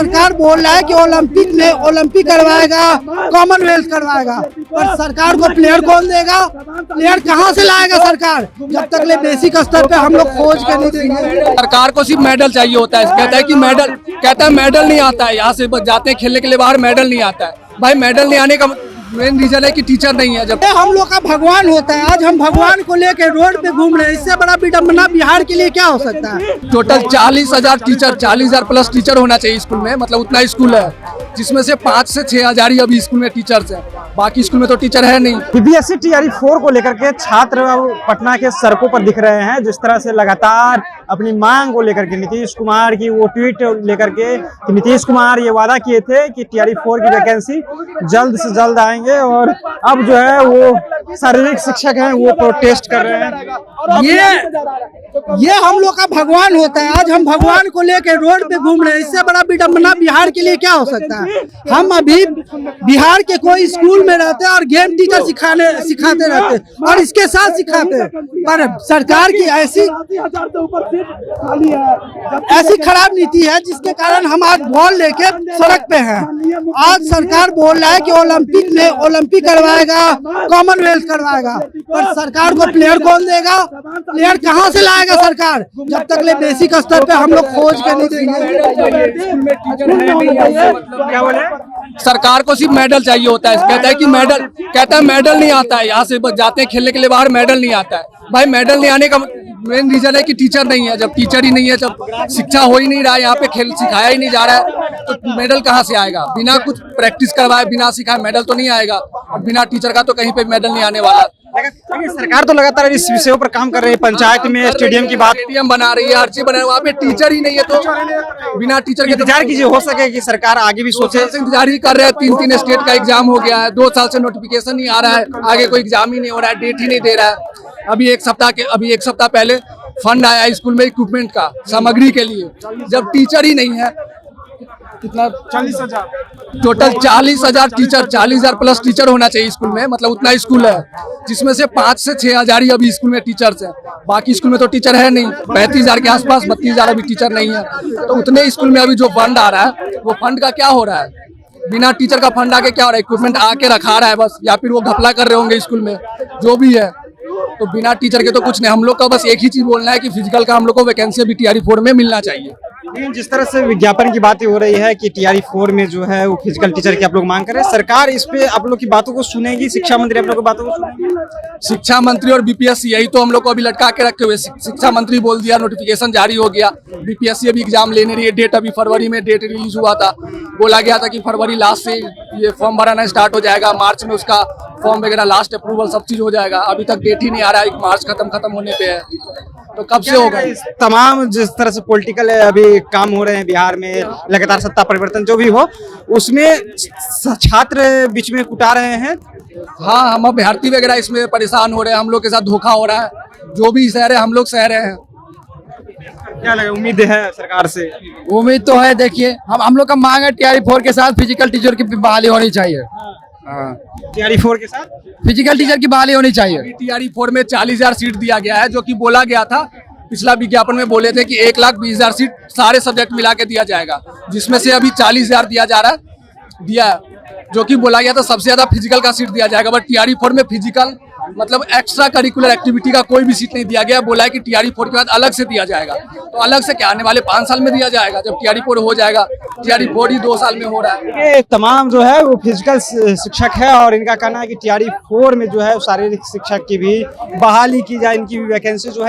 सरकार बोल रहा है कि ओलंपिक करवाएगा, कॉमनवेल्थ करवाएगा, पर सरकार को प्लेयर कौन देगा? प्लेयर कहाँ से लाएगा सरकार? जब तक ले बेसिक स्तर पे हम लोग खोज के नहीं देंगे। सरकार को सिर्फ मेडल चाहिए होता है। कहता है मेडल नहीं आता है, यहाँ से बस जाते हैं खेलने के लिए बाहर, मेडल नहीं आता है। भाई मेडल नहीं आने का मेन रीजन है कि टीचर नहीं है। जब हम लोग का भगवान होता है, आज हम भगवान को लेके रोड पे घूम रहे हैं, इससे बड़ा विडम्बना बिहार के लिए क्या हो सकता है? टोटल 40,000 टीचर, 40,000 प्लस टीचर होना चाहिए स्कूल में, मतलब उतना स्कूल है, जिसमें से 5 से 6,000 ही अभी स्कूल में टीचर्स है, बाकी स्कूल में तो टीचर है नहीं। सीबीएसई टीआरई 4 को लेकर के छात्र पटना के सड़कों पर दिख रहे हैं, जिस तरह से लगातार अपनी मांग को लेकर के नीतीश कुमार की वो ट्वीट लेकर के नीतीश कुमार ये वादा किए थे कि टीआरई 4 की वैकेंसी जल्द से जल्द आएंगे, और अब जो है वो शारीरिक शिक्षक हैं वो प्रोटेस्ट कर रहे हैं। ये हम लोग का भगवान होता है, आज हम भगवान को लेके रोड पे घूम रहे हैं, इससे बड़ा विडम्बना बिहार के लिए क्या हो सकता है? हम अभी बिहार के कोई स्कूल में रहते हैं और गेम टीचर सिखाते रहते हैं और इसके साथ सिखाते, पर सरकार की ऐसी खराब नीति है जिसके कारण हम आज बॉल लेके सड़क पे हैं। आज सरकार बोल रहा है कि ओलंपिक करवाएगा, कॉमनवेल्थ करवाएगा, पर सरकार को प्लेयर कौन देगा? प्लेयर कहाँ से लाएगा सरकार? जब तक ले बेसिक स्तर पे हम लोग खोज के नहीं देंगे। क्या बोले? सरकार को सिर्फ मेडल चाहिए होता है। कहता है मेडल नहीं आता है, यहाँ से बस जाते हैं खेलने के लिए बाहर, मेडल नहीं आता है। भाई मेडल नहीं आने का मेन रीजन है कि टीचर नहीं है। जब टीचर ही नहीं है, जब शिक्षा हो ही नहीं रहा है, यहाँ पे खेल सिखाया ही नहीं जा रहा है, तो मेडल कहाँ से आएगा? बिना कुछ प्रैक्टिस करवाए, बिना सिखाए मेडल तो नहीं आएगा, और बिना टीचर का तो कहीं पे मेडल नहीं आने वाला। सरकार तो लगातार इस विषयों पर काम कर रही है, पंचायत में स्टेडियम की बात स्टेडियम बना रही है, हर चीज बना रही है, वहाँ पे टीचर ही नहीं है, तो बिना टीचर के इंतजार कीजिए, हो सके कि सरकार आगे भी सोचे। इंतजार ही कर रहे हैं। 3 स्टेट का एग्जाम हो गया है, 2 साल से नोटिफिकेशन नहीं आ रहा है, आगे कोई एग्जाम ही नहीं हो रहा है, डेट ही नहीं दे रहा है। अभी एक सप्ताह पहले फंड आया स्कूल में इक्विपमेंट का, सामग्री के लिए, जब टीचर ही नहीं है। कितना? 40,000 टोटल 40,000 टीचर, 40,000 प्लस टीचर होना चाहिए स्कूल में, मतलब उतना स्कूल है, जिसमें से 5 से 6,000 ही अभी स्कूल में टीचर्स है, बाकी स्कूल में तो टीचर है नहीं। 35,000 के आसपास, 32,000 अभी टीचर नहीं है। तो उतने स्कूल में अभी जो फंड आ रहा है, वो फंड का क्या हो रहा है? बिना टीचर का फंड आके क्या हो रहा है? इक्विपमेंट आके रखा रहा है बस, या फिर वो घपला कर रहे होंगे स्कूल में, जो भी है। तो बिना टीचर के तो कुछ नहीं। हम लोग का बस एक ही चीज बोलना है कि फिजिकल का हम लोग को वैकेंसी भी टीआरई 4 में मिलना चाहिए। लेकिन जिस तरह से विज्ञापन की बातें हो रही है कि टीआरई 4 में जो है वो फिजिकल टीचर की आप लोग मांग कर रहे हैं, सरकार इस पे आप लोग की बातों को सुनेगी? शिक्षा मंत्री आप लोग की बातों को सुनेगी? शिक्षा मंत्री और बीपीएससी, यही तो हम लोग को अभी लटका के रखे हुए। शिक्षा मंत्री बोल दिया, नोटिफिकेशन जारी हो गया, बीपीएससी अभी एग्जाम लेने रही है, डेट अभी फरवरी में डेट रिलीज हुआ था, बोला गया था कि फरवरी लास्ट से ये फॉर्म भराना स्टार्ट हो जाएगा, मार्च में उसका फॉर्म वगैरह लास्ट अप्रूवल सब चीज हो जाएगा। अभी तक डेट ही नहीं आ रहा है, मार्च खत्म होने पे है, तो कब से होगा? तमाम जिस तरह से पॉलिटिकल अभी काम हो रहे हैं बिहार में, लगातार सत्ता परिवर्तन जो भी हो, उसमें छात्र बीच में कुटा रहे हैं। हाँ, हम अभ्यर्थी वगैरह इसमें परेशान हो रहे हैं, हम लोग के साथ धोखा हो रहा है, जो भी सह रहे हैं हम लोग सह रहे हैं। क्या लगा, उम्मीद है सरकार से? उम्मीद तो है, देखिए हम लोग का मांग है टीआरई 4 के साथ फिजिकल टीचर की बहाली होनी चाहिए। टीआरई 4 के साथ फिजिकल टीचर की बहाली होनी चाहिए। टीआरई 4 में 40,000 सीट दिया गया है, जो कि बोला गया था पिछला विज्ञापन में, बोले थे कि 1,20,000 सीट सारे सब्जेक्ट मिला के दिया जाएगा, जिसमें से अभी 40,000 दिया जा रहा है, जो कि बोला गया था सबसे ज्यादा फिजिकल का सीट दिया जाएगा। बट टीआरई 4 में फिजिकल मतलब एक्स्ट्रा करिकुलर एक्टिविटी का कोई भी सीट नहीं दिया गया। बोला है कि टीआरई 4 के बाद अलग से दिया जाएगा, तो अलग से क्या आने वाले 5 साल में दिया जाएगा? जब टीआरई 4 हो जाएगा, टीआरई 4 ही 2 साल में हो रहा है। ये तमाम जो है वो फिजिकल शिक्षक है, और इनका कहना है कि टीआरई 4 में जो है शारीरिक शिक्षक की भी बहाली की जाए, इनकी भी वैकेंसी जो है